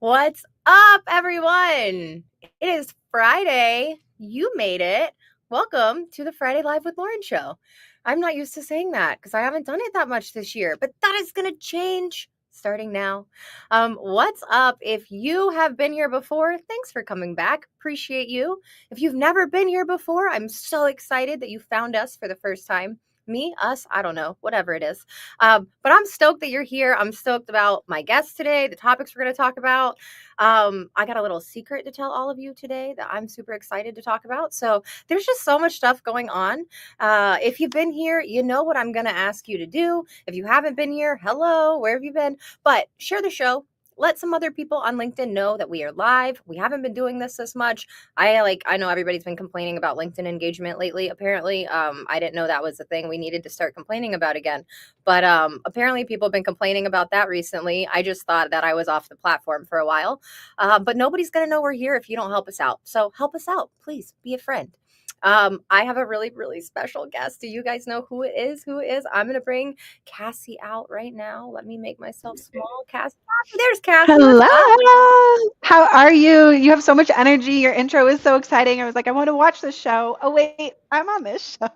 What's up, everyone? It is Friday. You made it. Welcome to the Friday Live with Lauren show. I'm not used to saying that because I haven't done it that much this year, but that is going to change starting now. What's up? If you have been here before, thanks for coming back. Appreciate you. If you've never been here before, I'm so excited that you found us for the first time. Me, us, I don't know, whatever it is. But I'm stoked that you're here. I'm stoked about my guests today, the topics we're going to talk about. I got a little secret to tell all of you today that I'm super excited to talk about. So there's just so much stuff going on. If you've been here, you know what I'm going to ask you to do. If you haven't been here, hello, where have you been? But share the show. Let some other people on LinkedIn know that we are live. We haven't been doing this much. I know everybody's been complaining about LinkedIn engagement lately. Apparently, I didn't know that was a thing we needed to start complaining about again. But apparently people have been complaining about that recently. I just thought that I was off the platform for a while. But nobody's going to know we're here if you don't help us out. So help us out. Please be a friend. I have a really, really special guest. Do you guys know who it is? I'm going to bring Cassie out right now. Let me make myself small. Cassie, there's Cassie. Hello. How are you? You have so much energy. Your intro is so exciting. I was like, I want to watch the show. Oh, wait, I'm on this show.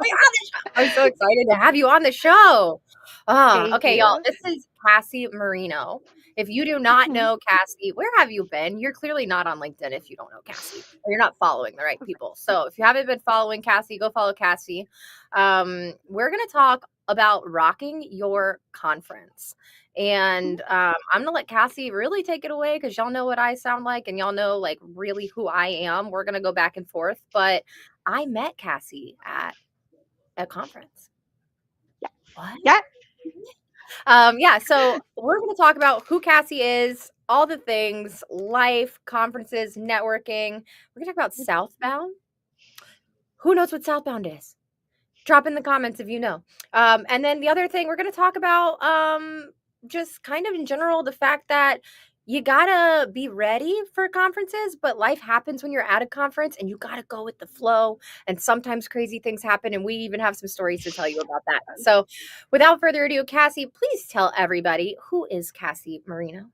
I'm so excited to have you on the show. Thank Okay, y'all. you. This is Cassie Moreno. If you do not know Cassie, where have you been? You're clearly not on LinkedIn if you don't know Cassie, or you're not following the right people. So if you haven't been following Cassie, go follow Cassie. We're going to talk about rocking your conference. And I'm going to let Cassie really take it away because y'all know what I sound like and y'all know like really who I am. We're going to go back and forth. But I met Cassie at a conference. Yeah. What? Yeah. Yeah, so we're going to talk about who Cassie is, all the things, life, conferences, networking. We're going to talk about Southbound. Who knows what Southbound is? Drop in the comments if you know. And then the other thing we're going to talk about, just kind of in general, the fact that you gotta be ready for conferences, but life happens when you're at a conference and you gotta go with the flow. And sometimes crazy things happen, and we even have some stories to tell you about that. So, without further ado, Cassie, please tell everybody, who is Cassie Moreno?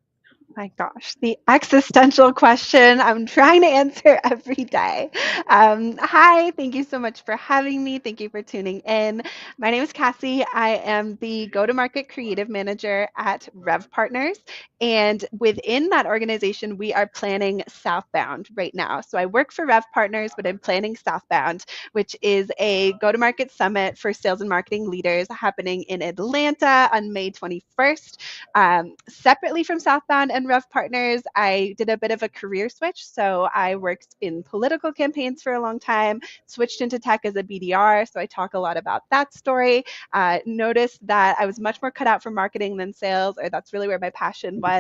My gosh, the existential question I'm trying to answer every day. Hi, thank you so much for having me. Thank you for tuning in. My name is Cassie. I am the go-to-market creative manager at Rev Partners. And within that organization, we are planning Southbound right now. So I work for Rev Partners, but I'm planning Southbound, which is a go-to-market summit for sales and marketing leaders happening in Atlanta on May 21st. Separately from Southbound and Rev Partners, I did a bit of a career switch. So I worked in political campaigns for a long time, switched into tech as a BDR. So I talk a lot about that story. Noticed that I was much more cut out for marketing than sales, or that's really where my passion was.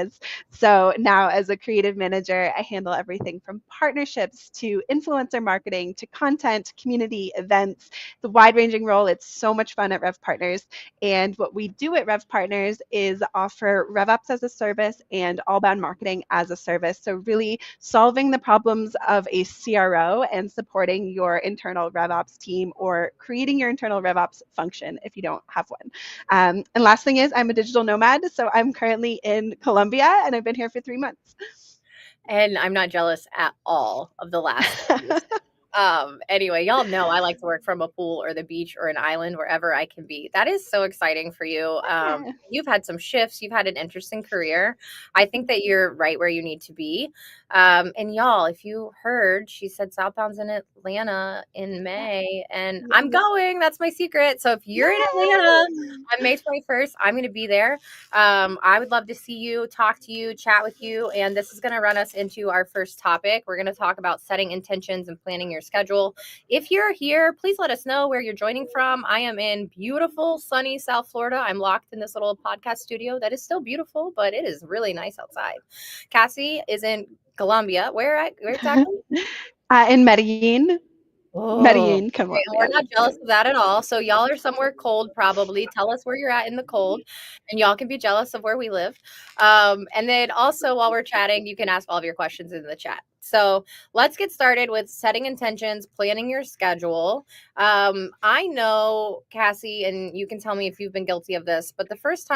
So now, as a creative manager, I handle everything from partnerships to influencer marketing to content, community, events. The wide ranging role. It's so much fun at Rev Partners. And what we do at Rev Partners is offer RevOps as a service and all-bound marketing as a service. So really solving the problems of a CRO and supporting your internal RevOps team, or creating your internal RevOps function if you don't have one. And last thing is, I'm a digital nomad. So I'm currently in Colombia and I've been here for 3 months. And I'm not jealous at all of the last piece. Anyway, y'all know I like to work from a pool or the beach or an island, wherever I can be. That is so exciting for you. You've had some shifts. You've had an interesting career. I think that you're right where you need to be. And y'all, if you heard, she said Southbound's in Atlanta in May, and I'm going. That's my secret. So if you're in Atlanta on May 21st, I'm going to be there. I would love to see you, talk to you, chat with you. And this is going to run us into our first topic. We're going to talk about setting intentions and planning your schedule. If you're here, please let us know where you're joining from. I am in beautiful, sunny South Florida. I'm locked in this little podcast studio that is still beautiful, but it is really nice outside. Cassie is in Colombia. Where exactly? In Medellin. Oh, Medellin, okay, we're Colombia. not jealous of that at all. So y'all are somewhere cold, probably. Tell us where you're at in the cold, and y'all can be jealous of where we live. And then also while we're chatting, you can ask all of your questions in the chat. So let's get started with setting intentions, planning your schedule. I know, Cassie, and you can tell me if you've been guilty of this, but the first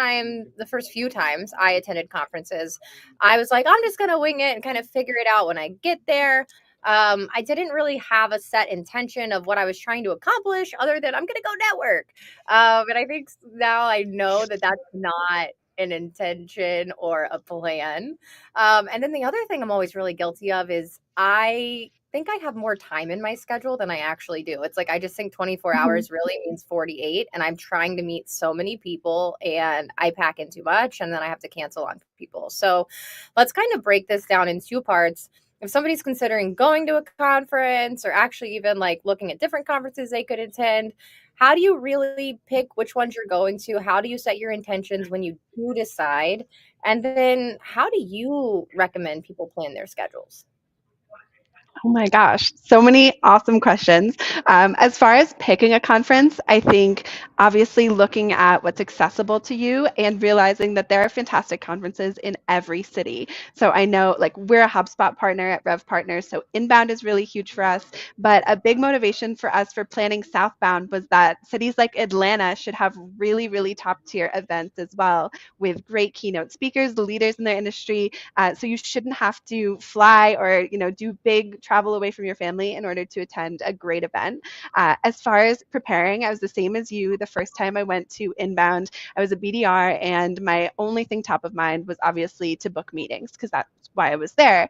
few times I attended conferences, I was like, I'm just going to wing it and kind of figure it out when I get there. I didn't really have a set intention of what I was trying to accomplish other than I'm going to go network. And I think now I know that that's not an intention or a plan. And then the other thing I'm always really guilty of is I think I have more time in my schedule than I actually do. It's like I just think 24 Mhm. hours really means 48, and I'm trying to meet so many people and I pack in too much and then I have to cancel on people. So let's kind of break this down in two parts. If somebody's considering going to a conference or actually even like looking at different conferences they could attend, how do you really pick which ones you're going to? How do you set your intentions when you do decide? And then how do you recommend people plan their schedules? Oh my gosh, so many awesome questions. As far as picking a conference, I think obviously looking at what's accessible to you and realizing that there are fantastic conferences in every city. So I know like we're a HubSpot partner at Rev Partners, so inbound is really huge for us. But a big motivation for us for planning Southbound was that cities like Atlanta should have really, really top tier events as well with great keynote speakers, leaders in their industry, so you shouldn't have to fly or do big travel away from your family in order to attend a great event. As far as preparing, I was the same as you. The first time I went to Inbound, I was a BDR, and my only thing top of mind was obviously to book meetings because that's why I was there.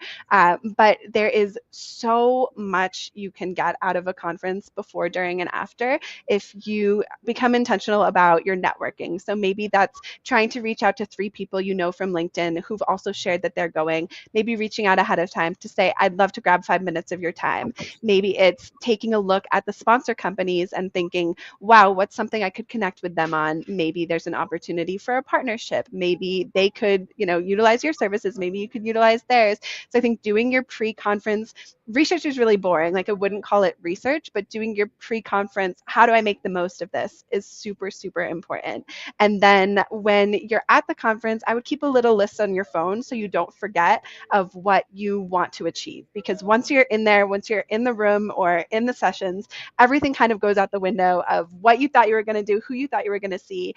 But there is so much you can get out of a conference before, during, and after if you become intentional about your networking. So maybe that's trying to reach out to 3 people you know from LinkedIn who've also shared that they're going, maybe reaching out ahead of time to say, I'd love to grab 5 minutes of your time. Maybe it's taking a look at the sponsor companies and thinking, wow, what's something I could connect with them on? Maybe there's an opportunity for a partnership. Maybe they could, utilize your services. Maybe you could utilize theirs. So I think doing your pre-conference research is really boring. Like I wouldn't call it research, but doing your pre-conference, how do I make the most of this is super, super important. And then when you're at the conference, I would keep a little list on your phone so you don't forget of what you want to achieve. Because once you're in there, once you're in the room or in the sessions, everything kind of goes out the window of what you thought you were going to do, who you thought you were going to see.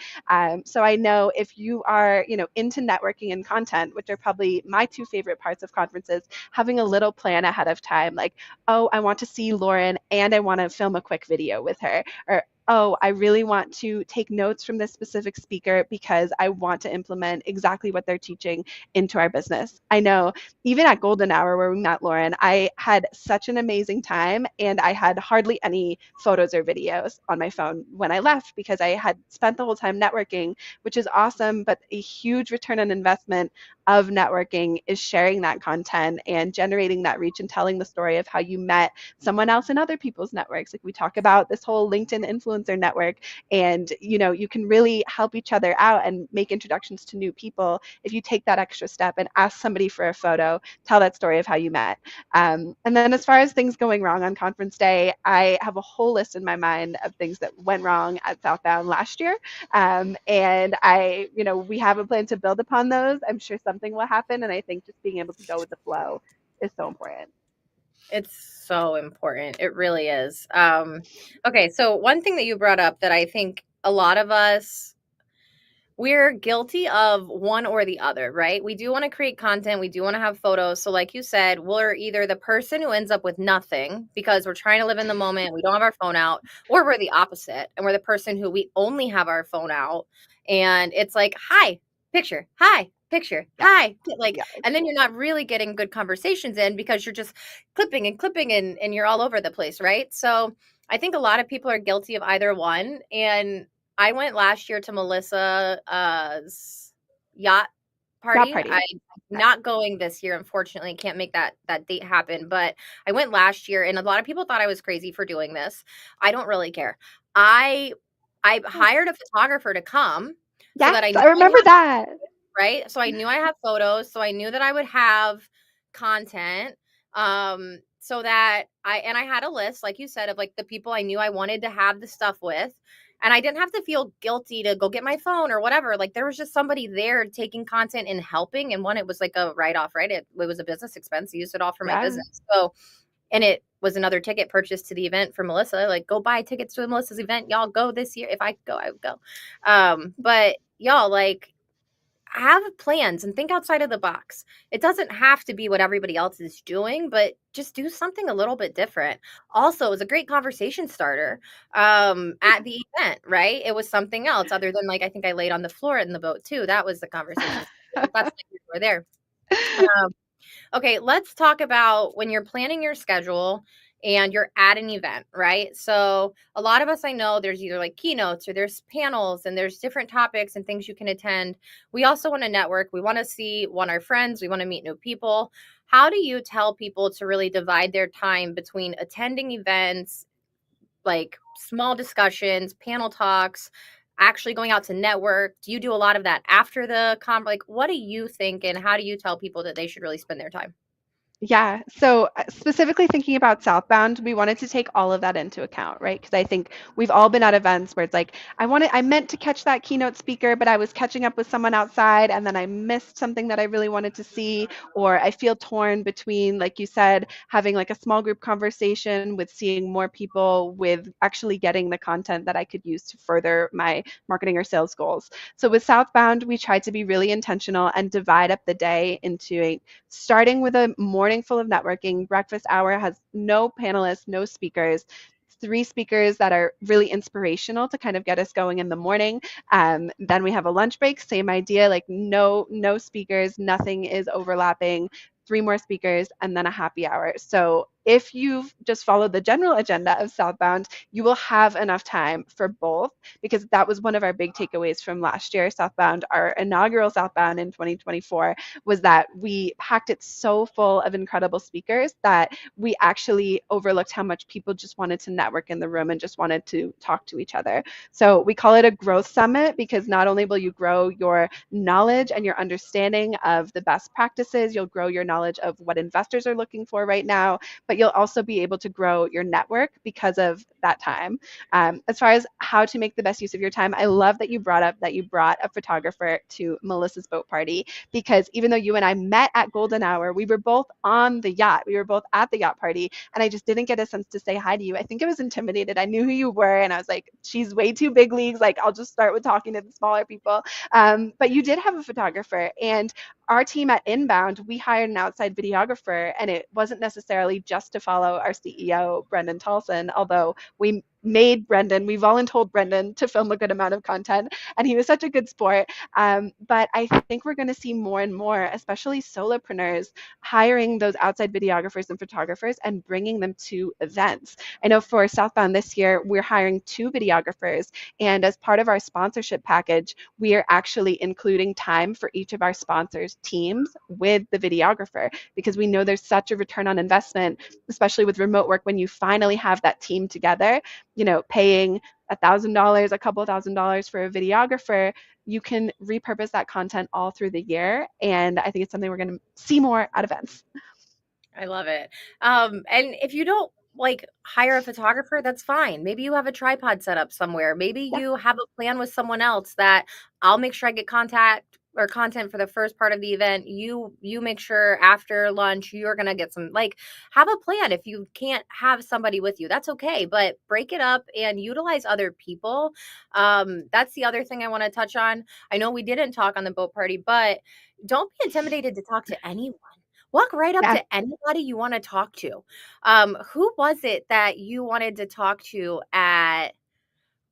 So I know if you are, into networking and content, which are probably my two favorite parts of conferences, having a little plan ahead of time, like, oh, I want to see Lauren and I want to film a quick video with her, or oh, I really want to take notes from this specific speaker because I want to implement exactly what they're teaching into our business. I know even at Golden Hour where we met Lauren, I had such an amazing time and I had hardly any photos or videos on my phone when I left because I had spent the whole time networking, which is awesome, but a huge return on investment of networking is sharing that content and generating that reach and telling the story of how you met someone else in other people's networks. Like we talk about this whole LinkedIn influencer network, and you can really help each other out and make introductions to new people if you take that extra step and ask somebody for a photo, tell that story of how you met. And then as far as things going wrong on conference day, I have a whole list in my mind of things that went wrong at Southbound last year. And we have a plan to build upon those. I'm sure something will happen. And I think just being able to go with the flow is so important. It's so important. It really is. Okay, so one thing that you brought up that I think a lot of us we're guilty of one or the other, right? We do want to create content, we do want to have photos. So, like you said, we're either the person who ends up with nothing because we're trying to live in the moment, we don't have our phone out, or we're the opposite and we're the person who we only have our phone out. And it's like, hi, picture, Yeah. hi. Like, Yeah. and then you're not really getting good conversations in because you're just clipping and you're all over the place, right? So, I think a lot of people are guilty of either one. And I went last year to Melissa's yacht Yacht party. I'm party. Yeah. not going this year, unfortunately. Can't make that date happen. But I went last year, and a lot of people thought I was crazy for doing this. I don't really care. I I hired a photographer to come so Yes, that I knew I I remember had that. right? So I knew I had photos, so I knew that I would have content. So that I had a list, like you said, of like the people I knew I wanted to have the stuff with. And I didn't have to feel guilty to go get my phone or whatever. Like there was just somebody there taking content and helping. And one, it was like a write off, right? It was a business expense. I used it all for my Yeah. business. So, and it was another ticket purchased to the event for Melissa. Like, go buy tickets to Melissa's event. Y'all go this year. If I could go, I would go. But y'all, like, have plans and think outside of the box. It doesn't have to be what everybody else is doing, but just do something a little bit different. Also, it was a great conversation starter at the event, right? It was something else other than like I think I laid on the floor in the boat too. That was the conversation starter, but that's like you were there. Um, Okay, let's talk about when you're planning your schedule and you're at an event, right? So, a lot of us I know there's either like keynotes or there's panels and there's different topics and things you can attend. We also want to network. We want to see one our friends, we want to meet new people. How do you tell people to really divide their time between attending events, like small discussions, panel talks, actually going out to network? Do you do a lot of that after the like what do you think and how do you tell people that they should really spend their time? Yeah. So specifically thinking about Southbound, we wanted to take all of that into account, right? Because I think we've all been at events where it's like, I meant to catch that keynote speaker, but I was catching up with someone outside and then I missed something that I really wanted to see. Or I feel torn between, like you said, having like a small group conversation with seeing more people with actually getting the content that I could use to further my marketing or sales goals. So with Southbound, we tried to be really intentional and divide up the day into starting with a morning full of networking. Breakfast hour has no panelists, no speakers. Three speakers that are really inspirational to kind of get us going in the morning. Then we have a lunch break, same idea, like no speakers, nothing is overlapping. Three more speakers, and then a happy hour. So if you've just followed the general agenda of Southbound, you will have enough time for both because that was one of our big takeaways from last year, Southbound, our inaugural Southbound in 2024, was that we packed it so full of incredible speakers that we actually overlooked how much people just wanted to network in the room and just wanted to talk to each other. So we call it a growth summit because not only will you grow your knowledge and your understanding of the best practices, you'll grow your knowledge of what investors are looking for right now, but you'll also be able to grow your network because of that time. As far as how to make the best use of your time, I love that you brought up that you brought a photographer to Melissa's boat party because even though you and I met at Golden Hour, we were both on the yacht. We were both at the yacht party, and I just didn't get a sense to say hi to you. I think I was intimidated. I knew who you were, and I was like, she's way too big leagues. Like, I'll just start with talking to the smaller people. But you did have a photographer, and our team at Inbound, we hired an outside videographer, and it wasn't necessarily just to follow our CEO, Brendan Tolson, although we voluntold Brendan to film a good amount of content, and he was such a good sport. But I think we're going to see more and more, especially solopreneurs, hiring those outside videographers and photographers and bringing them to events. I know for Southbound this year, we're hiring two videographers, and as part of our sponsorship package, we are actually including time for each of our sponsors' teams with the videographer because we know there's such a return on investment, especially with remote work, when you finally have that team together, paying $1,000, a couple $1,000 for a videographer, you can repurpose that content all through the year. And I think it's something we're going to see more at events. I love it. And if you don't like hire a photographer, that's fine. Maybe you have a tripod set up somewhere. Maybe Yeah. you have a plan with someone else that I'll make sure I get contact or content for the first part of the event. You make sure after lunch you're gonna get some like have a plan. If you can't have somebody with you, that's okay. But break it up and utilize other people. That's the other thing I want to touch on. I know we didn't talk on the boat party, but don't be intimidated to talk to anyone. Walk right up Yeah. to anybody you wanna talk to. Who was it that you wanted to talk to at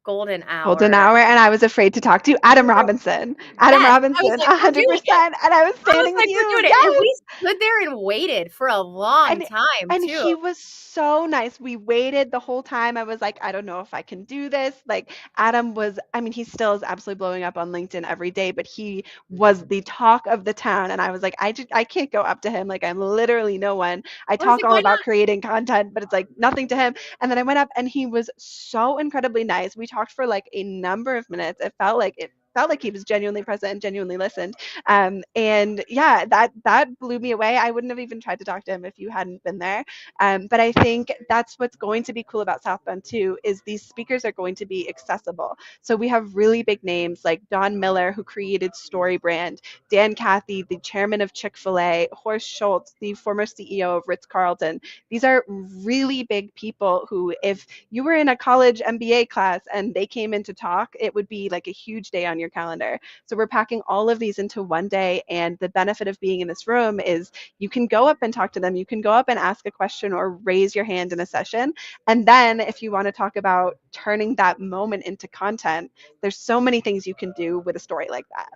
Golden Golden Hour? hour, and I was afraid to talk to you. Adam Robinson. Adam Yes, I was Robinson, like, "We're doing it." 100%. And I was I was standing with like, "We're you. doing it," and Yes. we stood there and waited for a long and time and too. he was so nice. We waited the whole time. I was like, I don't know if I can do this. Like Adam was, I mean, he still is absolutely blowing up on LinkedIn every day, but he was the talk of the town. And I was like, I can't go up to him. Like I'm literally no one. I I was talk like, all "Why about not?" creating content, but it's like nothing to him. And then I went up and he was so incredibly nice. We talked for like a number of minutes. It felt like felt like he was genuinely present and genuinely listened. And yeah, that blew me away. I wouldn't have even tried to talk to him if you hadn't been there. But I think that's what's going to be cool about Southbound too, is these speakers are going to be accessible. So we have really big names like Don Miller, who created StoryBrand, Dan Cathy, the chairman of Chick-fil-A, Horst Schultz, the former CEO of Ritz-Carlton. These are really big people who, if you were in a college MBA class and they came in to talk, it would be like a huge day on your calendar. So we're packing all of these into one day. And the benefit of being in this room is you can go up and talk to them. You can go up and ask a question or raise your hand in a session. And then if you want to talk about turning that moment into content, there's so many things you can do with a story like that.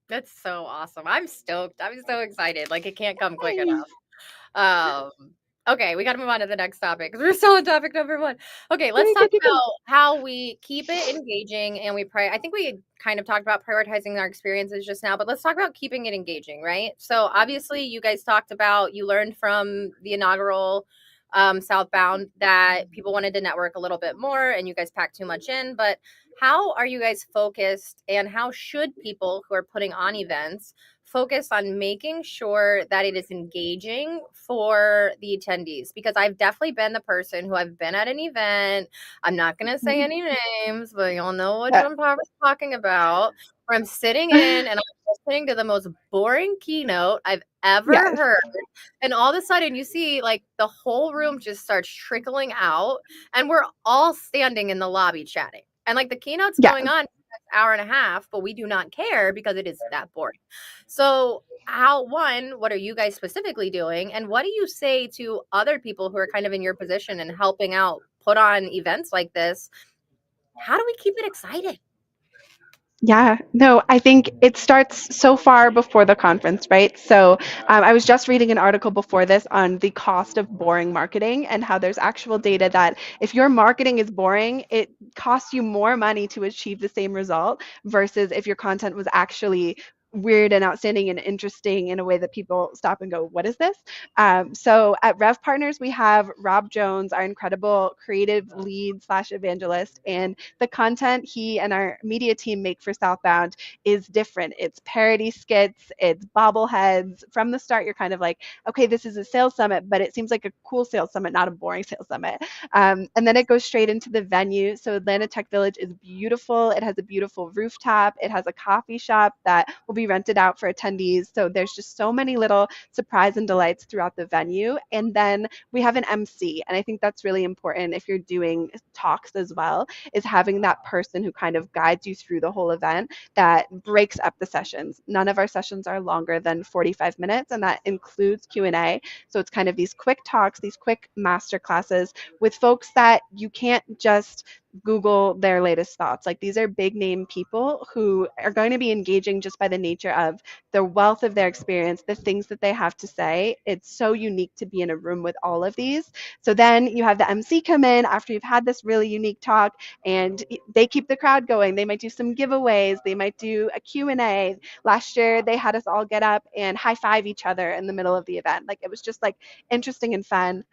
That's so awesome. I'm stoked. I'm so excited. Like it can't come quick Yay. enough. Um, okay, we got to move on to the next topic because we're still on topic number one. Okay, let's Good, talk good, good, good. about how we keep it engaging and I think we kind of talked about prioritizing our experiences just now, but let's talk about keeping it engaging, right? So obviously you guys talked about, you learned from the inaugural Southbound that people wanted to network a little bit more and you guys packed too much in, but how are you guys focused and how should people who are putting on events focus on making sure that it is engaging for the attendees? Because I've definitely been the person who I've been at an event. I'm not going to say any names, but you'll know which Yeah. I'm probably talking about. Where I'm sitting in and I'm listening to the most boring keynote I've ever Yes. heard. And all of a sudden, you see like the whole room just starts trickling out, and we're all standing in the lobby chatting. And like the keynote's going Yes. on hour and a half, but we do not care because it is that boring. So, what are you guys specifically doing? And what do you say to other people who are kind of in your position and helping out put on events like this? How do we keep it exciting? Yeah, no, I think it starts so far before the conference, right? So I was just reading an article before this on the cost of boring marketing and how there's actual data that if your marketing is boring, it costs you more money to achieve the same result versus if your content was actually weird and outstanding and interesting in a way that people stop and go, what is this? So at Rev Partners, we have Rob Jones, our incredible creative lead slash evangelist, and the content he and our media team make for Southbound is different. It's parody skits, it's bobbleheads. From the start, you're kind of like, okay, this is a sales summit, but it seems like a cool sales summit, not a boring sales summit. And then it goes straight into the venue. So Atlanta Tech Village is beautiful. It has a beautiful rooftop. It has a coffee shop that will be rented out for attendees. So there's just so many little surprise and delights throughout the venue. And then we have an MC. And I think that's really important if you're doing talks as well, is having that person who kind of guides you through the whole event that breaks up the sessions. None of our sessions are longer than 45 minutes, and that includes Q&A. So it's kind of these quick talks, these quick master classes with folks that you can't just Google their latest thoughts. Like these are big name people who are going to be engaging just by the nature of the wealth of their experience, the things that they have to say. It's so unique to be in a room with all of these. So then you have the MC come in after you've had this really unique talk and they keep the crowd going. They might do some giveaways. They might do a Q&A. Last year, they had us all get up and high five each other in the middle of the event. Like it was just like interesting and fun.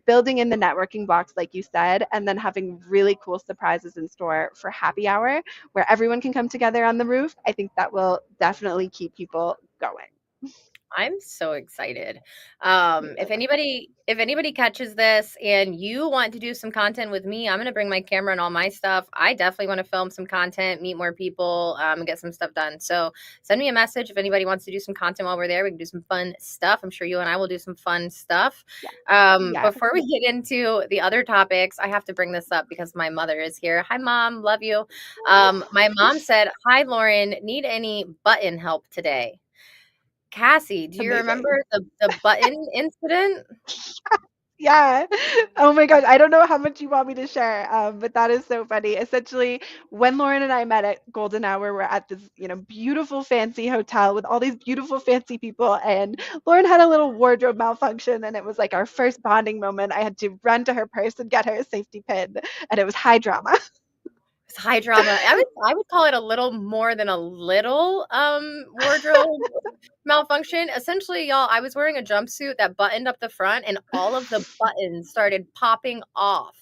Building in the networking blocks, like you said, and then having really cool surprises in store for happy hour where everyone can come together on the roof. I think that will definitely keep people going. I'm so excited. Yes. If anybody catches this and you want to do some content with me, I'm gonna bring my camera and all my stuff. I definitely want to film some content, meet more people, and get some stuff done. So send me a message if anybody wants to do some content while we're there. We can do some fun stuff. I'm sure you and I will do some fun stuff. Yeah. Yeah. Before we get into the other topics, I have to bring this up because my mother is here. Hi, mom. Love you. My mom said, "Hi, Lauren. Need any button help today?" Cassie, do you Amazing. remember the button incident? Yeah. Oh my gosh. I don't know how much you want me to share, but that is so funny. Essentially, when Lauren and I met at Golden Hour, we're at this, beautiful fancy hotel with all these beautiful fancy people, and Lauren had a little wardrobe malfunction, and it was like our first bonding moment. I had to run to her purse and get her a safety pin, and it was high drama. It's high drama. I would call it a little more than a little wardrobe malfunction. Essentially, y'all, I was wearing a jumpsuit that buttoned up the front and all of the buttons started popping off.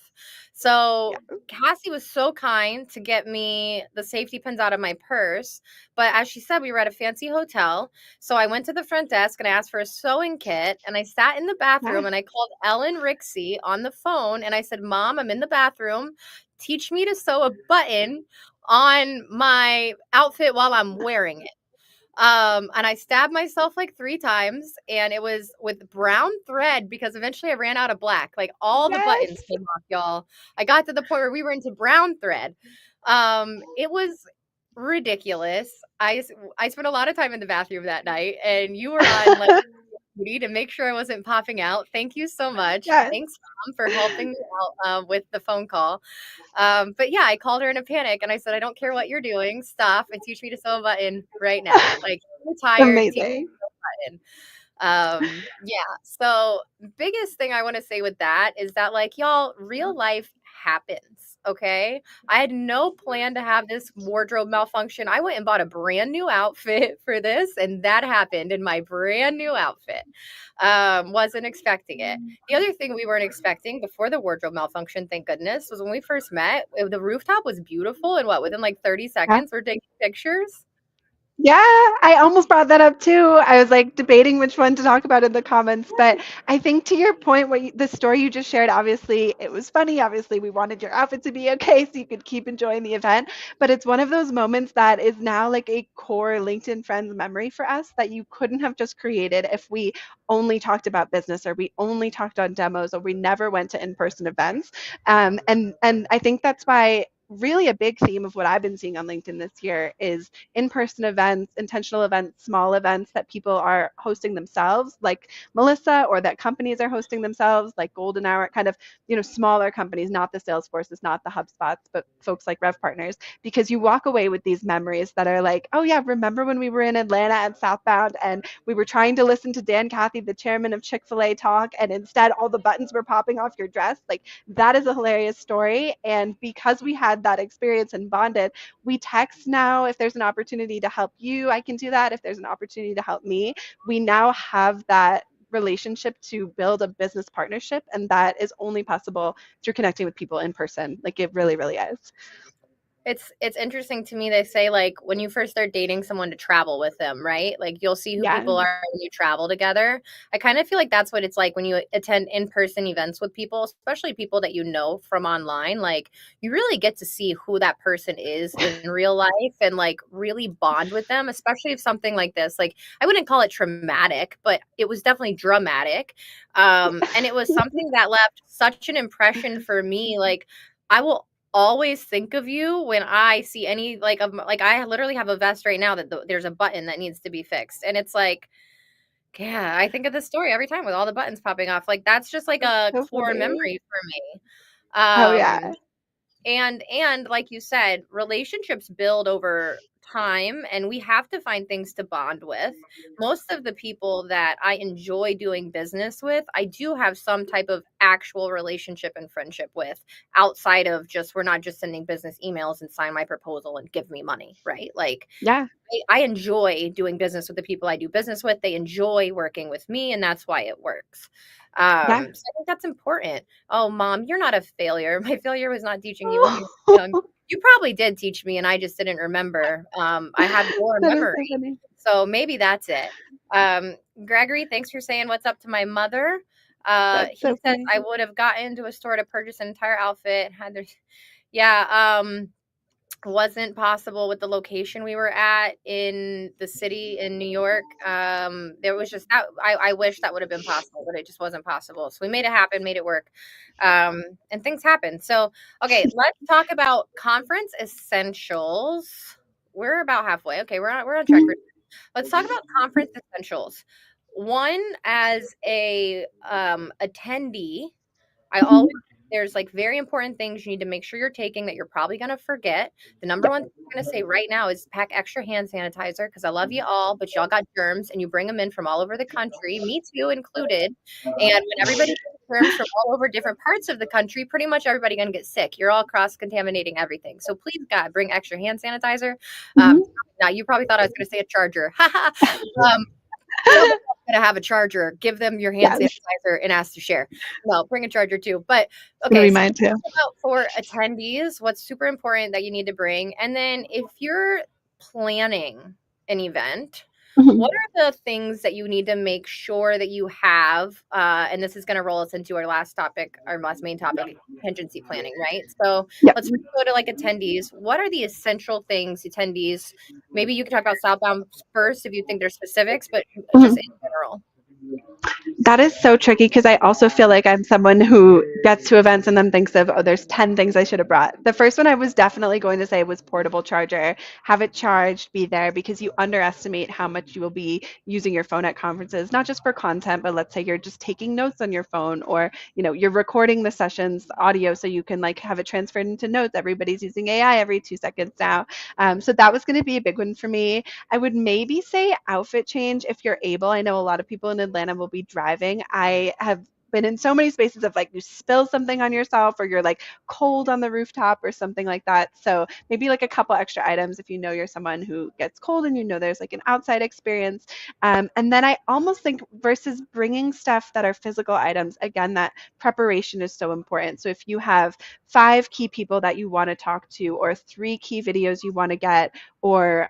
So Yeah. Cassie was so kind to get me the safety pins out of my purse. But as she said, we were at a fancy hotel. So I went to the front desk and I asked for a sewing kit. And I sat in the Yeah. bathroom and I called Ellen Rixey on the phone. And I said, Mom, I'm in the bathroom. Teach me to sew a button on my outfit while I'm wearing it. And I stabbed myself like 3 times, and it was with brown thread because eventually I ran out of black. Like, all the buttons Yes. came off, y'all. I got to the point where we were into brown thread. It was ridiculous. I spent a lot of time in the bathroom that night, and you were on, like, duty to make sure I wasn't popping out. Thank you so much. Yes. Thanks, Mom, for helping me out, with the phone call. But yeah, I called her in a panic and I said, I don't care what you're doing. Stop and teach me to sew a button right now. Like, I'm tired. Teach me Amazing. to sew a button. Yeah. So biggest thing I want to say with that is that, like, y'all, real life happens. Okay. I had no plan to have this wardrobe malfunction. I went and bought a brand new outfit for this, and that happened in my brand new outfit. Wasn't expecting it. The other thing we weren't expecting before the wardrobe malfunction, thank goodness, was when we first met, the rooftop was beautiful. And within like 30 Yeah. seconds, we're taking pictures. Yeah, I almost brought that up too. I was like debating which one to talk about in the comments, but I think to your point, the story you just shared, obviously it was funny. Obviously, we wanted your outfit to be okay so you could keep enjoying the event. But it's one of those moments that is now like a core LinkedIn Friends memory for us that you couldn't have just created if we only talked about business or we only talked on demos or we never went to in-person events. And I think that's why really a big theme of what I've been seeing on LinkedIn this year is in-person events, intentional events, small events that people are hosting themselves, like Melissa, or that companies are hosting themselves, like Golden Hour, kind of, smaller companies, not the Salesforces, not the HubSpots, but folks like Rev Partners, because you walk away with these memories that are like, oh yeah, remember when we were in Atlanta at Southbound and we were trying to listen to Dan Cathy, the chairman of Chick-fil-A, talk, and instead all the buttons were popping off your dress. Like, that is a hilarious story. And because we had that experience and bonded, we text now. If there's an opportunity to help you, I can do that. If there's an opportunity to help me, we now have that relationship to build a business partnership, and that is only possible through connecting with people in person. Like, it really, really is. It's interesting to me. They say, like, when you first start dating someone, to travel with them, right? Like, you'll see who Yeah. people are when you travel together. I kind of feel like that's what it's like when you attend in-person events with people, especially people that you know from online. Like, you really get to see who that person is in real life and, like, really bond with them, especially if something like this, like, I wouldn't call it traumatic, but it was definitely dramatic. And it was something that left such an impression for me. Like, I will always think of you when I see any, like, of like, I literally have a vest right now that there's a button that needs to be fixed, and it's like, yeah, I think of this story every time with all the buttons popping off. Like, that's just like That's a so core funny. memory for me. Oh yeah. And like you said, relationships build over time, and we have to find things to bond with. Most of the people that I enjoy doing business with, I do have some type of actual relationship and friendship with, outside of just, we're not just sending business emails and sign my proposal and give me money, right? Like, Yeah. I enjoy doing business with the people I do business with. They enjoy working with me, and that's why it works. Yeah. So I think that's important. Oh, Mom, you're not a failure. My failure was not teaching you when you were young. You probably did teach me, and I just didn't remember. I have your That is memory, so funny. so maybe that's it. Um, Gregory, thanks for saying what's up to my mother. That's He so says funny. I would have gotten to a store to purchase an entire outfit. Yeah. Wasn't possible with the location we were at in the city in New York. There was just that, I wish that would have been possible, but it just wasn't possible. So we made it happen, made it work. And things happen. So, okay, let's talk about conference essentials. We're about halfway. Okay, we're on track. Let's talk about conference essentials. One, as a attendee, I always, there's like very important things you need to make sure you're taking that you're probably going to forget. The number Yep. one thing I'm going to say right now is pack extra hand sanitizer, because I love you all, but y'all got germs and you bring them in from all over the country, me too included. And when everybody brings germs from all over different parts of the country, pretty much everybody going to get sick. You're all cross contaminating everything. So please, God, bring extra hand sanitizer. Um, Mhm. Now you probably thought I was going to say a charger. um, gotta have a charger. Give them your hand Yes, sanitizer and ask to share. No, bring a charger too. But it's gonna be okay, so mine too. about for attendees, what's super important that you need to bring, and then if you're planning an event, Mhm. what are the things that you need to make sure that you have? And this is going to roll us into our last topic, our last main topic, contingency planning, right? So Yep. let's go to like attendees. What are the essential things attendees? Maybe you can talk about Southbound first if you think there's specifics, but just Mhm. in general. That is so tricky because I also feel like I'm someone who gets to events and then thinks of, oh, there's 10 things I should have brought. The first one I was definitely going to say was portable charger. Have it charged, be there, because you underestimate how much you will be using your phone at conferences, not just for content, but let's say you're just taking notes on your phone, or you're recording the sessions audio so you can like have it transferred into notes. Everybody's using AI every 2 seconds now. So that was going to be a big one for me. I would maybe say outfit change if you're able. I know a lot of people in Atlanta will be driving. I have been in so many spaces of like you spill something on yourself or you're like cold on the rooftop or something like that. So maybe like a couple extra items if you know you're someone who gets cold and there's like an outside experience. And then I almost think versus bringing stuff that are physical items, again, that preparation is so important. So if you have 5 key people that you want to talk to or 3 key videos you want to get or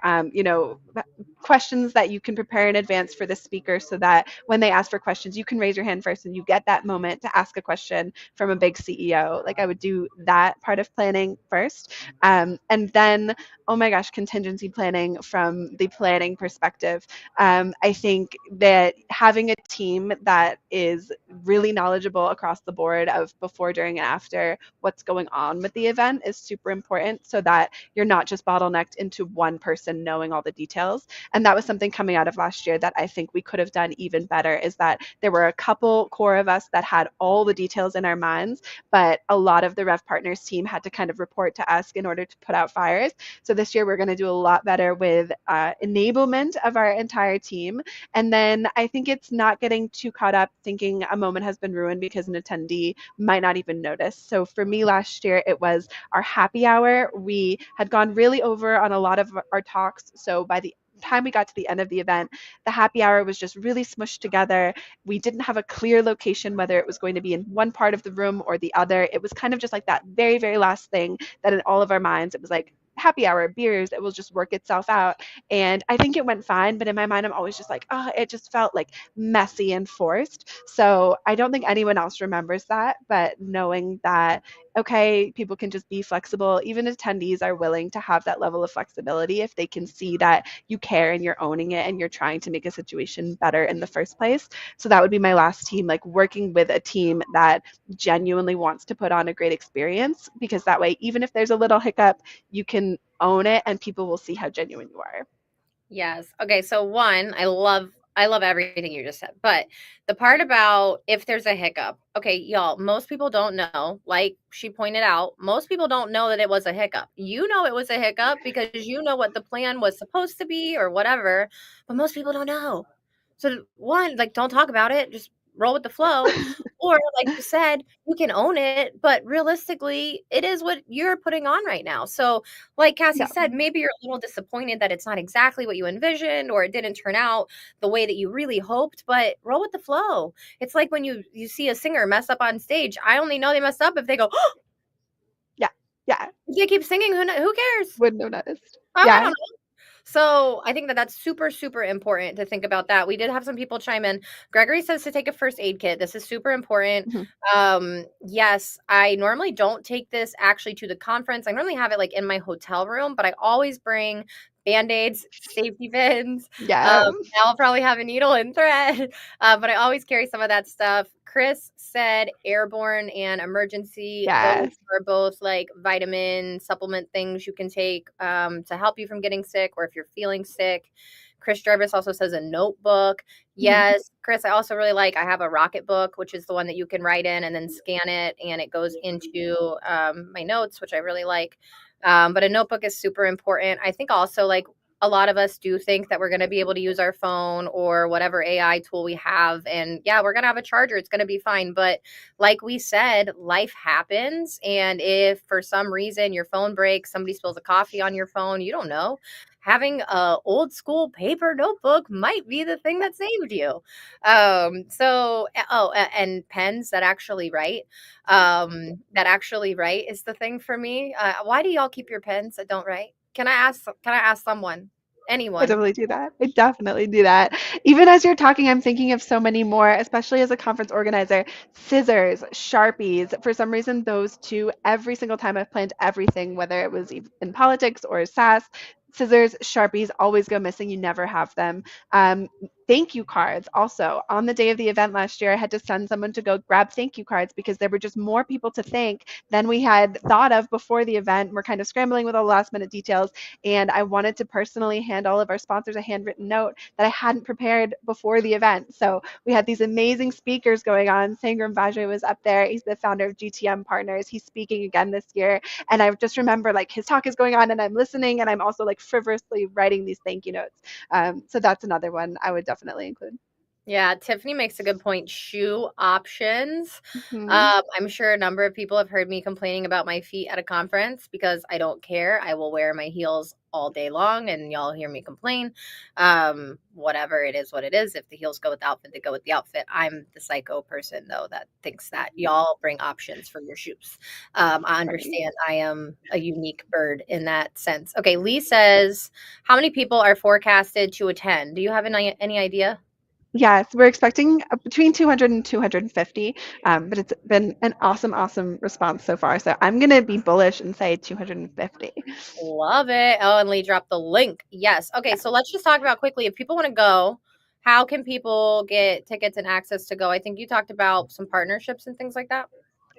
questions that you can prepare in advance for the speaker so that when they ask for questions you can raise your hand first and you get that moment to ask a question from a big CEO. Like I would do that part of planning first, and then oh my gosh, contingency planning from the planning perspective. I think that having a team that is really knowledgeable across the board of before, during, and after what's going on with the event is super important so that you're not just bottlenecked into one person knowing all the details. And that was something coming out of last year that I think we could have done even better, is that there were a couple core of us that had all the details in our minds, but a lot of the Rev Partners team had to kind of report to us in order to put out fires. So this year we're going to do a lot better with enablement of our entire team. And then I think it's not getting too caught up thinking a moment has been ruined because an attendee might not even notice. So for me last year, it was our happy hour. We had gone really over on a lot of our talks. So by the time we got to the end of the event, the happy hour was just really smushed together. We didn't have a clear location, whether it was going to be in one part of the room or the other. It was kind of just like that very, very last thing that in all of our minds, it was like, happy hour, beers, it will just work itself out. And I think it went fine, but in my mind, I'm always just like, oh, it just felt like messy and forced. So I don't think anyone else remembers that, but knowing that, okay, people can just be flexible. Even attendees are willing to have that level of flexibility if they can see that you care and you're owning it and you're trying to make a situation better in the first place. So that would be my last team, like working with a team that genuinely wants to put on a great experience, because that way, even if there's a little hiccup, you can own it and people will see how genuine you are. Yes. Okay, so one, I love everything you just said. But the part about if there's a hiccup. Okay, y'all, most people don't know, like she pointed out, most people don't know that it was a hiccup. You know it was a hiccup because you know what the plan was supposed to be or whatever, but most people don't know. So one, like don't talk about it, just roll with the flow. Or like you said, you can own it, but realistically, it is what you're putting on right now. So like Cassie Yeah. said, maybe you're a little disappointed that it's not exactly what you envisioned or it didn't turn out the way that you really hoped, but roll with the flow. It's like when you see a singer mess up on stage. I only know they messed up if they go, oh, Yeah. Yeah. if they keep singing, who cares? Wouldn't have noticed. I Yeah. don't know. So I think that that's super, super important to think about that. We did have some people chime in. Gregory says to take a first aid kit. This is super important. Mhm. Yes, I normally don't take this actually to the conference. I normally have it like in my hotel room, but I always bring band-aids, safety pins. Yeah. I'll probably have a needle and thread, but I always carry some of that stuff. Chris said airborne and emergency. Those Yes. are both like vitamin supplement things you can take to help you from getting sick or if you're feeling sick. Chris Jarvis also says a notebook. Mhm. Yes, Chris, I also really like, I have a Rocket book, which is the one that you can write in and then scan it and it goes into my notes, which I really like. But a notebook is super important. I think also like a lot of us do think that we're going to be able to use our phone or whatever AI tool we have. And yeah, we're going to have a charger. It's going to be fine. But like we said, life happens. And if for some reason your phone breaks, somebody spills a coffee on your phone, you don't know. Having a old school paper notebook might be the thing that saved you. And pens that actually write is the thing for me. Why do y'all keep your pens that don't write? Can I ask someone? I Anyone? definitely do that. I definitely do that. Even as you're talking, I'm thinking of so many more, especially as a conference organizer. Scissors, Sharpies. For some reason, those two, every single time I've planned everything, whether it was in politics or SaaS, scissors, Sharpies always go missing. You never have them. Um, Thank you cards. Also, on the day of the event last year, I had to send someone to go grab thank you cards because there were just more people to thank than we had thought of before the event. We're kind of scrambling with all the last minute details. And I wanted to personally hand all of our sponsors a handwritten note that I hadn't prepared before the event. So we had these amazing speakers going on. Sangram Vajre was up there. He's the founder of GTM Partners. He's speaking again this year. And I just remember like his talk is going on and I'm listening and I'm also like frivolously writing these thank you notes. So that's another one I would definitely include. Yeah, Tiffany makes a good point. Shoe options. Mhm. I'm sure a number of people have heard me complaining about my feet at a conference because I don't care. I will wear my heels all day long, and y'all hear me complain. Whatever it is, what it is. If the heels go with the outfit, they go with the outfit. I'm the psycho person though that thinks that y'all bring options for your shoes. I Right. understand. I am a unique bird in that sense. Okay, Lee says, how many people are forecasted to attend? Do you have any idea? Yes, we're expecting between 200 and 250, but it's been an awesome, awesome response so far. So I'm going to be bullish and say 250. Love it. Oh, and Lee dropped the link. Yes. Okay, Yeah. so let's just talk about quickly if people want to go, how can people get tickets and access to go? I think you talked about some partnerships and things like that.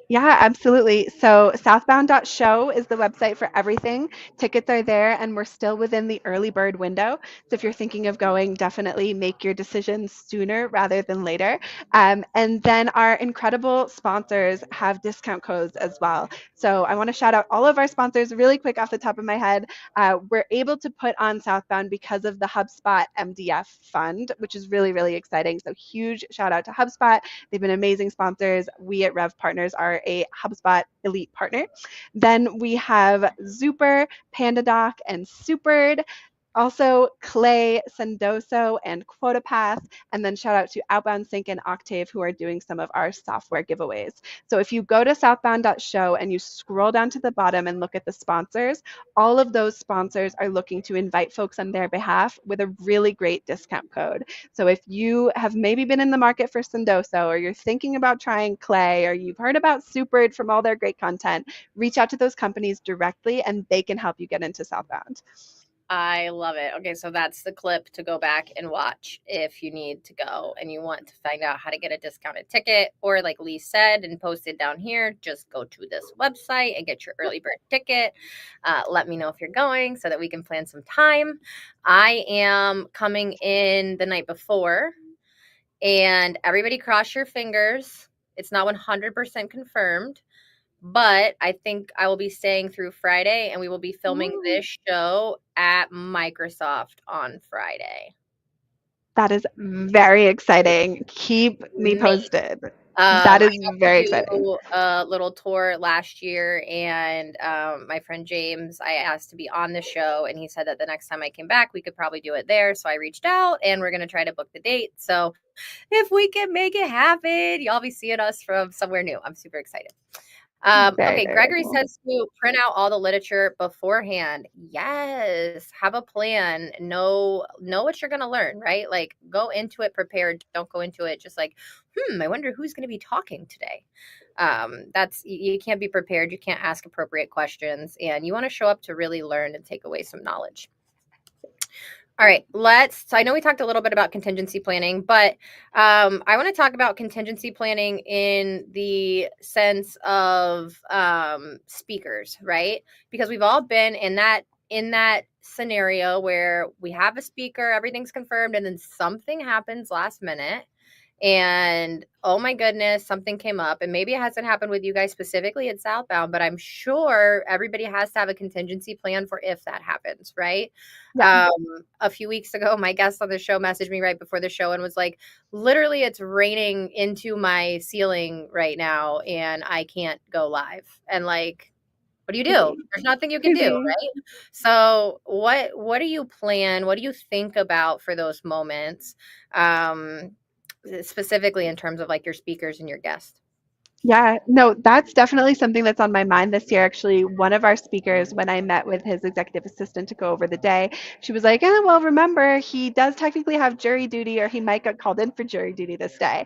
Yeah, absolutely. So southbound.show is the website for everything. Tickets are there, and we're still within the early bird window. So if you're thinking of going, definitely make your decision sooner rather than later. And then our incredible sponsors have discount codes as well. So I want to shout out all of our sponsors really quick off the top of my head. We're able to put on Southbound because of the HubSpot MDF fund, which is really, really exciting. So huge shout out to HubSpot. They've been amazing sponsors. We at Rev Partners are a HubSpot elite partner. Then we have Zuper, PandaDoc, and Supered. Also, Clay, Sendoso, and QuotaPath. And then shout out to Outbound Sync and Octave, who are doing some of our software giveaways. So if you go to southbound.show and you scroll down to the bottom and look at the sponsors, all of those sponsors are looking to invite folks on their behalf with a really great discount code. So if you have maybe been in the market for Sendoso or you're thinking about trying Clay or you've heard about Supered from all their great content, reach out to those companies directly and they can help you get into Southbound. I love it. Okay, so that's the clip to go back and watch if you need to go and you want to find out how to get a discounted ticket. Or, like Lee said and posted down here, just go to this website and get your early bird ticket. Let me know if you're going so that we can plan some time. I am coming in the night before, and everybody cross your fingers. It's not 100% confirmed, but I think I will be staying through Friday and we will be filming Ooh. this show at Microsoft on Friday. That is very exciting. Keep me Nate. posted. I That is got to very exciting. do a little tour last year, and my friend James, I asked to be on the show, and he said that the next time I came back, we could probably do it there. So I reached out, and we're going to try to book the date. So if we can make it happen, y'all be seeing us from somewhere new. I'm super excited. Very, Okay, very, very Gregory cool. says to print out all the literature beforehand. Yes, have a plan. Know what you're gonna learn, right? Like go into it prepared. Don't go into it just like, I wonder who's gonna be talking today. That's you can't be prepared. You can't ask appropriate questions, and you want to show up to really learn and take away some knowledge. All right, so I know we talked a little bit about contingency planning, but I want to talk about contingency planning in the sense of speakers, right? Because we've all been in that scenario where we have a speaker, everything's confirmed, and then something happens last minute, And oh my goodness, something came up. And maybe it hasn't happened with you guys specifically at Southbound, but I'm sure everybody has to have a contingency plan for if that happens, right? Yeah. A few weeks ago, my guest on the show messaged me right before the show and was like, literally, it's raining into my ceiling right now, and I can't go live. And like, what do you do? Crazy. There's nothing you can do, Crazy. right? So what do you plan? What do you think about for those moments? Um, specifically in terms of like your speakers and your guests. Yeah, no, that's definitely something that's on my mind this year. Actually, one of our speakers, when I met with his executive assistant to go over the day, she was like, well, remember, he does technically have jury duty, or he might get called in for jury duty this day.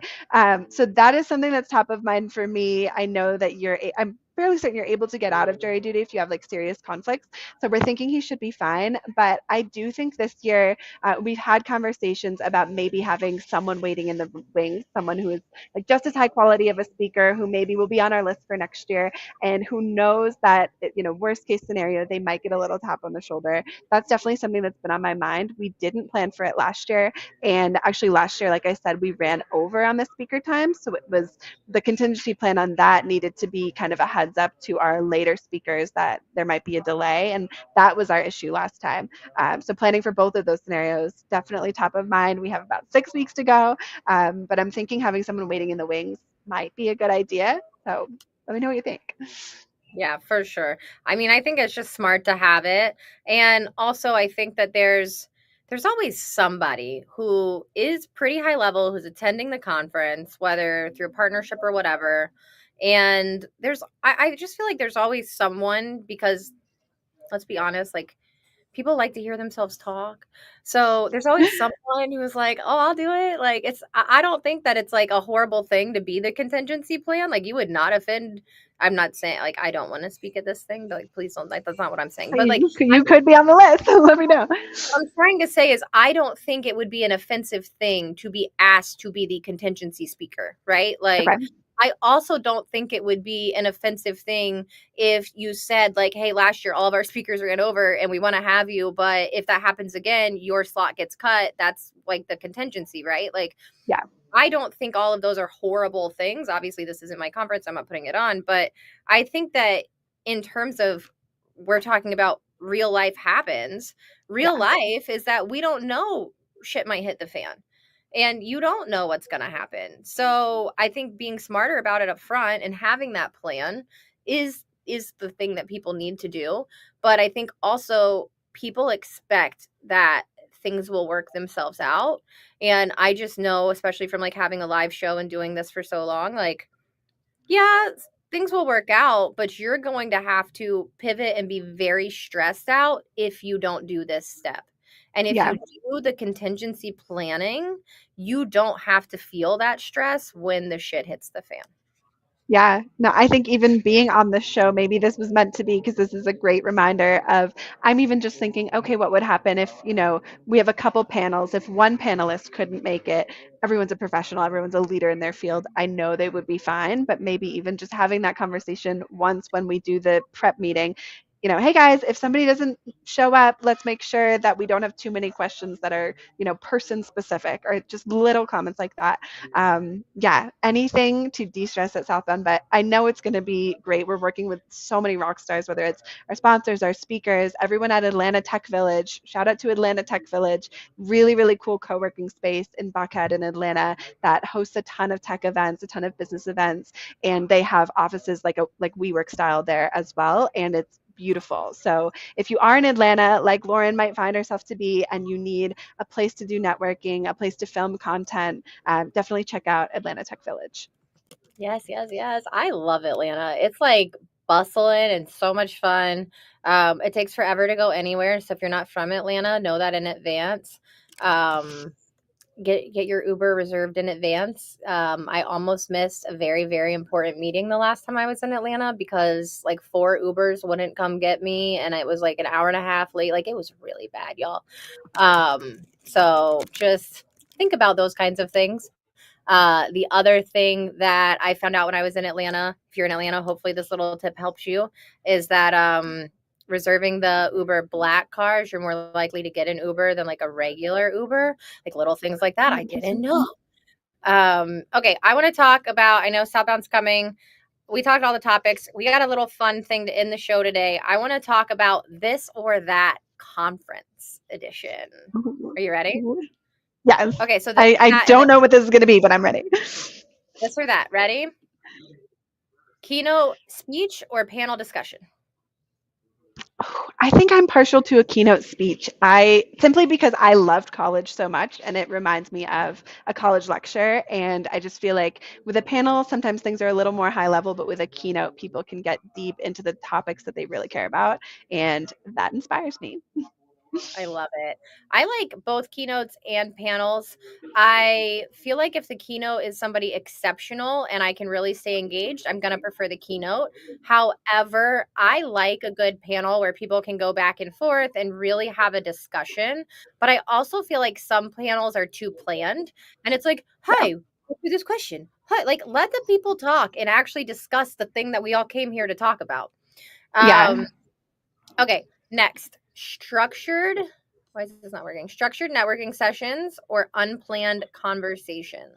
So that is something that's top of mind for me. I know that I'm fairly certain you're able to get out of jury duty if you have like serious conflicts. So we're thinking he should be fine. But I do think this year we've had conversations about maybe having someone waiting in the wings, someone who is like just as high quality of a speaker who maybe will be on our list for next year and who knows that worst case scenario they might get a little tap on the shoulder. That's definitely something that's been on my mind. We didn't plan for it last year, and actually last year, like I said, we ran over on the speaker time, so it was the contingency plan on that needed to be kind of a heads up to our later speakers that there might be a delay, and that was our issue last time. So planning for both of those scenarios definitely top of mind. We have about 6 weeks to go, but I'm thinking having someone waiting in the wings might be a good idea. So let me know what you think. Yeah, for sure. I mean, I think it's just smart to have it. And also I think that there's always somebody who is pretty high level who's attending the conference, whether through a partnership or whatever. And I just feel like there's always someone because let's be honest, like people like to hear themselves talk. So there's always someone who's like, "Oh, I'll do it." Like I don't think that it's like a horrible thing to be the contingency plan. Like you would not offend. I'm not saying like I don't want to speak at this thing, but like please don't. Like that's not what I'm saying. But like You could be on the list. Let me know. I'm trying to say is I don't think it would be an offensive thing to be asked to be the contingency speaker, right? Like Okay. I also don't think it would be an offensive thing if you said like, "Hey, last year all of our speakers ran over and we want to have you, but if that happens again, your slot gets cut." That's like the contingency, right? Like Yeah. I don't think all of those are horrible things. Obviously, this isn't my conference. I'm not putting it on. But I think that in terms of we're talking about real life happens, real Yeah. life is that we don't know shit might hit the fan. And you don't know what's going to happen. So I think being smarter about it up front and having that plan is the thing that people need to do. But I think also people expect that things will work themselves out, and I just know, especially from like having a live show and doing this for so long, like, yeah, things will work out, but you're going to have to pivot and be very stressed out if you don't do this step. And if Yeah. you do the contingency planning, you don't have to feel that stress when the shit hits the fan. Yeah, no, I think even being on this show, maybe this was meant to be because this is a great reminder of, I'm even just thinking, okay, what would happen if, we have a couple panels, if one panelist couldn't make it, everyone's a professional, everyone's a leader in their field. I know they would be fine, but maybe even just having that conversation once when we do the prep meeting, hey guys, if somebody doesn't show up, let's make sure that we don't have too many questions that are, person specific or just little comments like that. Yeah, anything to de-stress at Southbound, but I know it's going to be great. We're working with so many rock stars, whether it's our sponsors, our speakers, everyone at Atlanta Tech Village. Shout out to Atlanta Tech Village, really, really cool co-working space in Buckhead in Atlanta that hosts a ton of tech events, a ton of business events, and they have offices like WeWork style there as well, and it's beautiful. So if you are in Atlanta, like Lauren might find herself to be, and you need a place to do networking, a place to film content, definitely check out Atlanta Tech Village. Yes, yes, yes. I love Atlanta. It's like bustling and so much fun. It takes forever to go anywhere. So if you're not from Atlanta, know that in advance. Um, get your Uber reserved in advance. I almost missed a very, very important meeting the last time I was in Atlanta because like 4 Ubers wouldn't come get me and it was like an hour and a half late. Like it was really bad, y'all. So just think about those kinds of things. The other thing that I found out when I was in Atlanta, if you're in Atlanta, hopefully this little tip helps you, is that reserving the Uber Black cars, you're more likely to get an Uber than like a regular Uber, like little things like that. I didn't know. Okay, I want to talk about. I know Southbound's coming. We talked all the topics. We got a little fun thing to end the show today. I want to talk about this or that conference edition. Are you ready? Yes. Okay, so this I that and don't know what this is going to be, but I'm ready. this or that. Ready? Keynote speech or panel discussion? I think I'm partial to a keynote speech. I simply because I loved college so much and it reminds me of a college lecture. And I just feel like with a panel, sometimes things are a little more high level, but with a keynote, people can get deep into the topics that they really care about. And that inspires me. I love it. I like both keynotes and panels. I feel like if the keynote is somebody exceptional and I can really stay engaged, I'm going to prefer the keynote. However, I like a good panel where people can go back and forth and really have a discussion. But I also feel like some panels are too planned and it's like, Yeah. hi, let's do this question. Hi, like let the people talk and actually discuss the thing that we all came here to talk about. Um, Yeah. Okay, next. Structured, why is this not working? Structured networking sessions or unplanned conversations?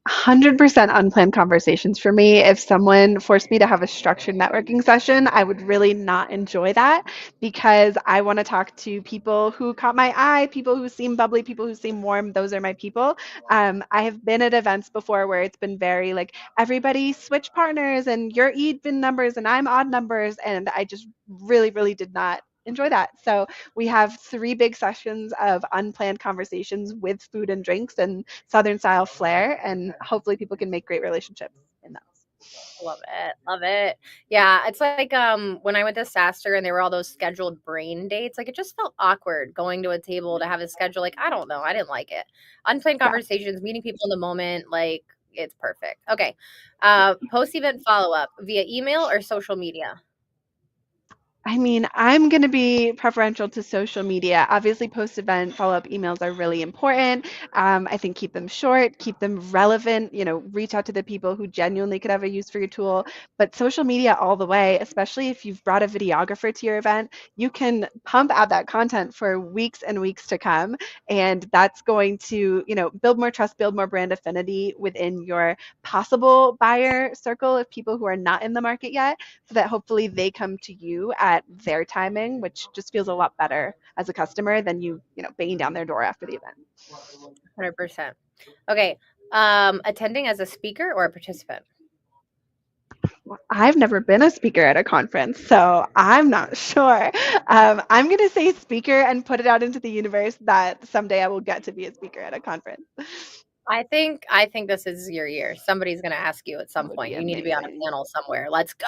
100% unplanned conversations for me. If someone forced me to have a structured networking session, I would really not enjoy that because I want to talk to people who caught my eye, people who seem bubbly, people who seem warm. Those are my people. I have been at events before where it's been very like everybody switch partners and you're even numbers and I'm odd numbers. And I just really, really did not enjoy that. So we have 3 big sessions of unplanned conversations with food and drinks and Southern style flair, and hopefully people can make great relationships in those. Love it. Love it. Yeah, it's like when I went to Saster and there were all those scheduled brain dates, like it just felt awkward going to a table to have a schedule. Like, I don't know. I didn't like it. Unplanned Yeah. conversations, meeting people in the moment, like it's perfect. Okay. Post event follow up via email or social media. I mean, I'm going to be preferential to social media. Obviously, post event follow up emails are really important. I think keep them short, keep them relevant, reach out to the people who genuinely could have a use for your tool. But social media all the way, especially if you've brought a videographer to your event, you can pump out that content for weeks and weeks to come. And that's going to, build more trust, build more brand affinity within your possible buyer circle of people who are not in the market yet so that hopefully they come to you at their timing, which just feels a lot better as a customer than banging down their door after the event. 100%. Okay. Attending as a speaker or a participant? Well, I've never been a speaker at a conference, so I'm not sure. I'm going to say speaker and put it out into the universe that someday I will get to be a speaker at a conference. I think this is your year. Somebody's gonna ask you at That some would be point. You need to be on a amazing. panel somewhere. Let's go.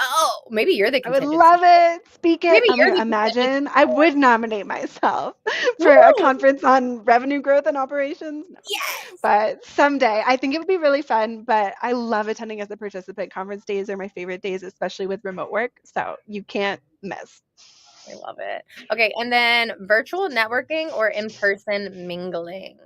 Maybe you're the I would contingency. love it. Speak it. Maybe Oh my you're God, the contingency. imagine. I would nominate myself for a Woo! conference on revenue growth and operations. No. Yes. But someday, I think it would be really fun. But I love attending as a participant. Conference days are my favorite days, especially with remote work. So you can't miss. I love it. Okay, and then virtual networking or in-person mingling?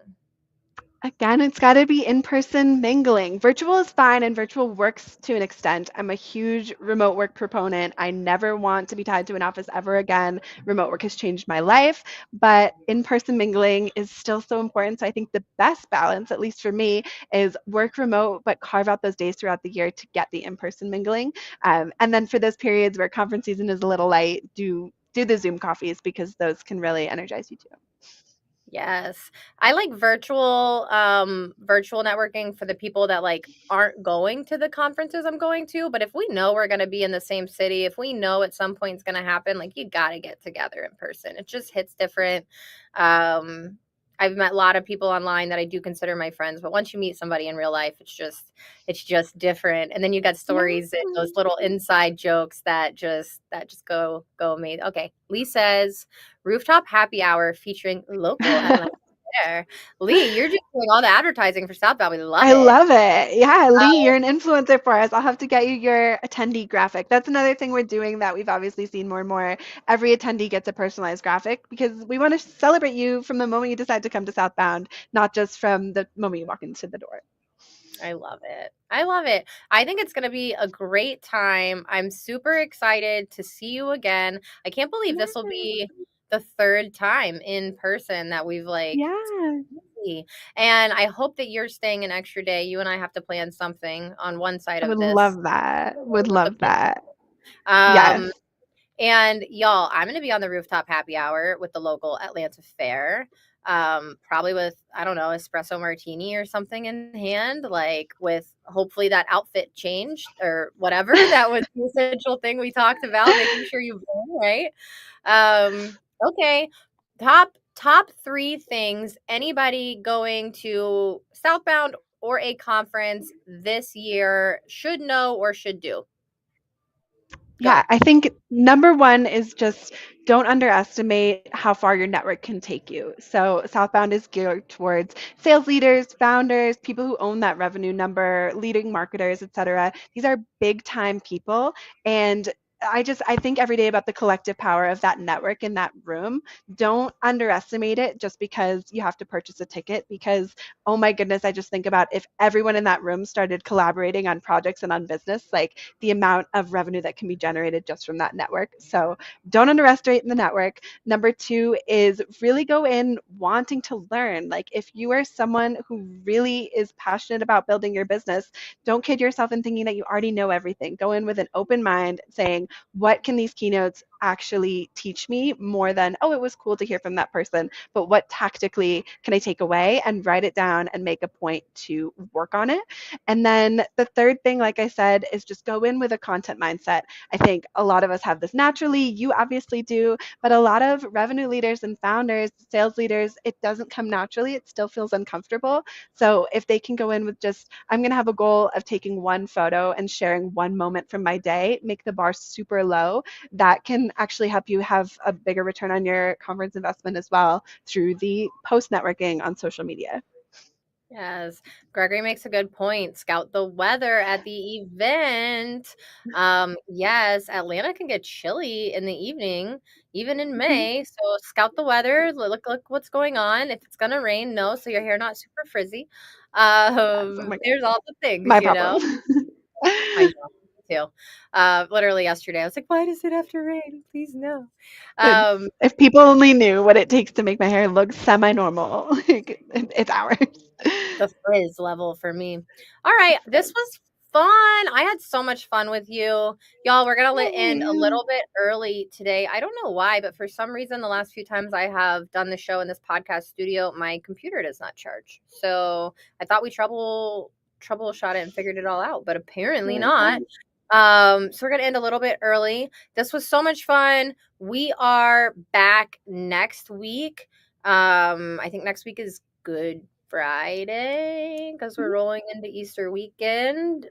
Again, it's got to be in-person mingling. Virtual is fine and virtual works to an extent. I'm a huge remote work proponent. I never want to be tied to an office ever again. Remote work has changed my life, but in-person mingling is still so important. So I think the best balance, at least for me, is work remote, but carve out those days throughout the year to get the in-person mingling. And then for those periods where conference season is a little light, do the Zoom coffees because those can really energize you too. Yes. I like virtual networking for the people that like aren't going to the conferences I'm going to, but if we know we're going to be in the same city, if we know at some point it's going to happen, like you got to get together in person. It just hits different. Um I've met a lot of people online that I do consider my friends, but once you meet somebody in real life, it's just different. And then you got Yeah. stories and those little inside jokes that just go amazing. Okay. Lee says rooftop happy hour featuring local Atlanta flair. Lee, you're just doing all the advertising for Southbound. We love I it. love it. Yeah, Lee, you're an influencer for us. I'll have to get you your attendee graphic. That's another thing we're doing that we've obviously seen more and more. Every attendee gets a personalized graphic because we want to celebrate you from the moment you decide to come to Southbound, not just from the moment you walk into the door. I love it. I love it. I think it's going to be a great time. I'm super excited to see you again. I can't believe this will Yeah. be the third time in person that we've like Yeah. see. And I hope that you're staying an extra day. You and I have to plan something on one side I of would this love that. Would with the love that. Yes. um, and y'all, I'm gonna be on the rooftop happy hour with the local Atlanta Fair. Probably with, I don't know, espresso martini or something in hand, like with hopefully that outfit changed or whatever. That was the essential thing we talked about, making sure you bring, right? Okay. Top three things anybody going to Southbound or a conference this year should know or should do. Yeah, Go. I think number one is just don't underestimate how far your network can take you. So, Southbound is geared towards sales leaders, founders, people who own that revenue number, leading marketers, et cetera. These are big time people. And I think every day about the collective power of that network in that room. Don't underestimate it just because you have to purchase a ticket. Because, oh my goodness, I just think about if everyone in that room started collaborating on projects and on business, like the amount of revenue that can be generated just from that network. So don't underestimate the network. Number two is really go in wanting to learn. Like if you are someone who really is passionate about building your business, don't kid yourself in thinking that you already know everything. Go in with an open mind saying, what can these keynotes actually teach me more than, oh, it was cool to hear from that person, but what tactically can I take away and write it down and make a point to work on it? And then the third thing, like I said, is just go in with a content mindset. I think a lot of us have this naturally. You obviously do, but a lot of revenue leaders and founders, sales leaders, it doesn't come naturally. It still feels uncomfortable. So if they can go in with just, I'm going to have a goal of taking one photo and sharing one moment from my day, make the bar super low, that can actually help you have a bigger return on your conference investment as well through the post networking on social media. Yes, Gregory makes a good point. Scout the weather at the event. Yes, Atlanta can get chilly in the evening, even in Mhm. May. So scout the weather. Look what's going on. If it's gonna rain, no, so your hair not super frizzy. Yes, oh my God, There's all the things, my you know. problem. I know me too. Literally yesterday, I was like, "Why does it have to rain? Please no." Um, If people only knew what it takes to make my hair look semi-normal, like, it's hours. the frizz level for me. All right, It's this frizz. was fun. I had so much fun with you. Y'all, we're gonna end a Yay. little bit early today. I don't know why, but for some reason, the last few times I have done the show in this podcast studio, my computer does not charge. So I thought we troubleshot it and figured it all out, but apparently Here it not. comes. So we're gonna end a little bit early. This was so much fun. We are back next week. I think next week is Good Friday because we're Mhm. rolling into Easter weekend.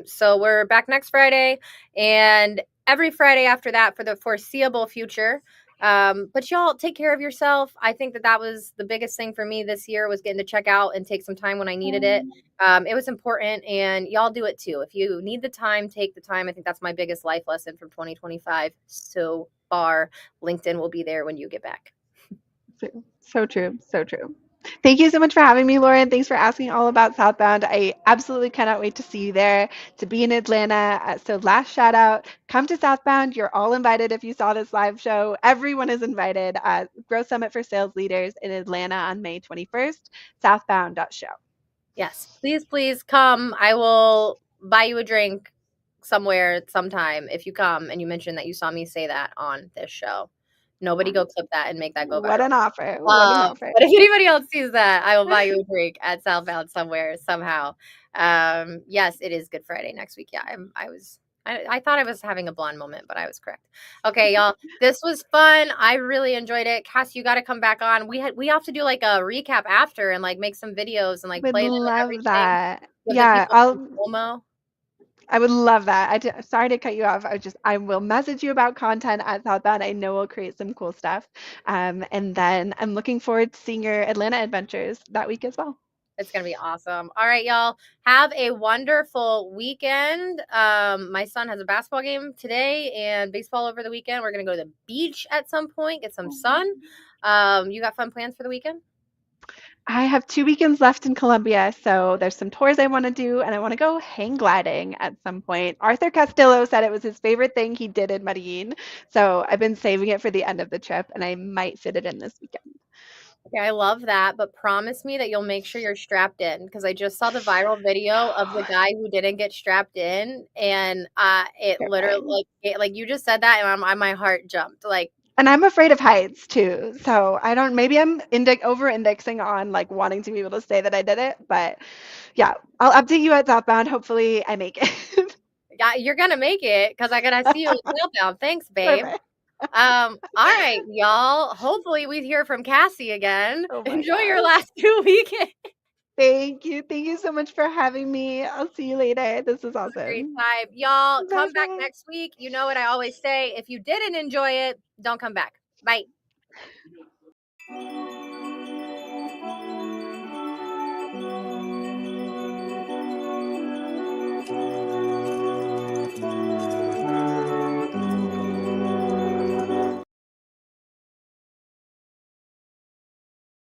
So we're back next Friday and every Friday after that for the foreseeable future. But y'all take care of yourself. I think that was the biggest thing for me this year was getting to check out and take some time when I needed it. It was important, and y'all do it too. If you need the time, take the time. I think that's my biggest life lesson from 2025 so far. LinkedIn will be there when you get back. So true. So true. Thank you so much for having me, Lauren. Thanks for asking all about Southbound. I absolutely cannot wait to see you there, to be in Atlanta. So, last shout out, come to Southbound. You're all invited if you saw this live show. Everyone is invited. Growth Summit for Sales Leaders in Atlanta on May 21st, southbound.show. Yes, please, please come. I will buy you a drink somewhere sometime if you come and you mention that you saw me say that on this show. Nobody go clip that and make that go What viral. an offer. What an offer. But if anybody else sees that, I will buy you a drink at Southbound somewhere somehow. Yes, it is Good Friday next week. Yeah, I thought I was having a blonde moment, but I was correct. Okay, y'all. This was fun. I really enjoyed it. Cass, you got to come back on. We have to do like a recap after and like make some videos and like Would play them and love everything. that. Give the Yeah, people some FOMO. I would love that. Sorry to cut you off. I will message you about content at Southbound. I know we'll create some cool stuff. And then I'm looking forward to seeing your Atlanta adventures that week as well. It's gonna be awesome. All right, y'all. Have a wonderful weekend. My son has a basketball game today and baseball over the weekend. We're gonna go to the beach at some point, get some sun. You got fun plans for the weekend? I have 2 weekends left in Colombia, so there's some tours I want to do, and I want to go hang gliding at some point. Arthur Castillo said it was his favorite thing he did in Medellin, so I've been saving it for the end of the trip, and I might fit it in this weekend. Okay, I love that, but promise me that you'll make sure you're strapped in because I just saw the viral video of the guy who didn't get strapped in, and it literally Terrifying. like you just said that, and my heart jumped. Like, And I'm afraid of heights too. So I don't, maybe I'm over indexing on like wanting to be able to say that I did it. But yeah, I'll update you at Southbound. Hopefully I make it. yeah, you're gonna make it because I gotta see you at Southbound. Thanks, babe. Perfect. All right, y'all. Hopefully we hear from Cassie again. Oh my Enjoy your gosh. last 2 weekends. Thank you. Thank you so much for having me. I'll see you later. This is Great awesome. time. Y'all, Bye come back bye. next week. You know what I always say. If you didn't enjoy it, don't come back. Bye.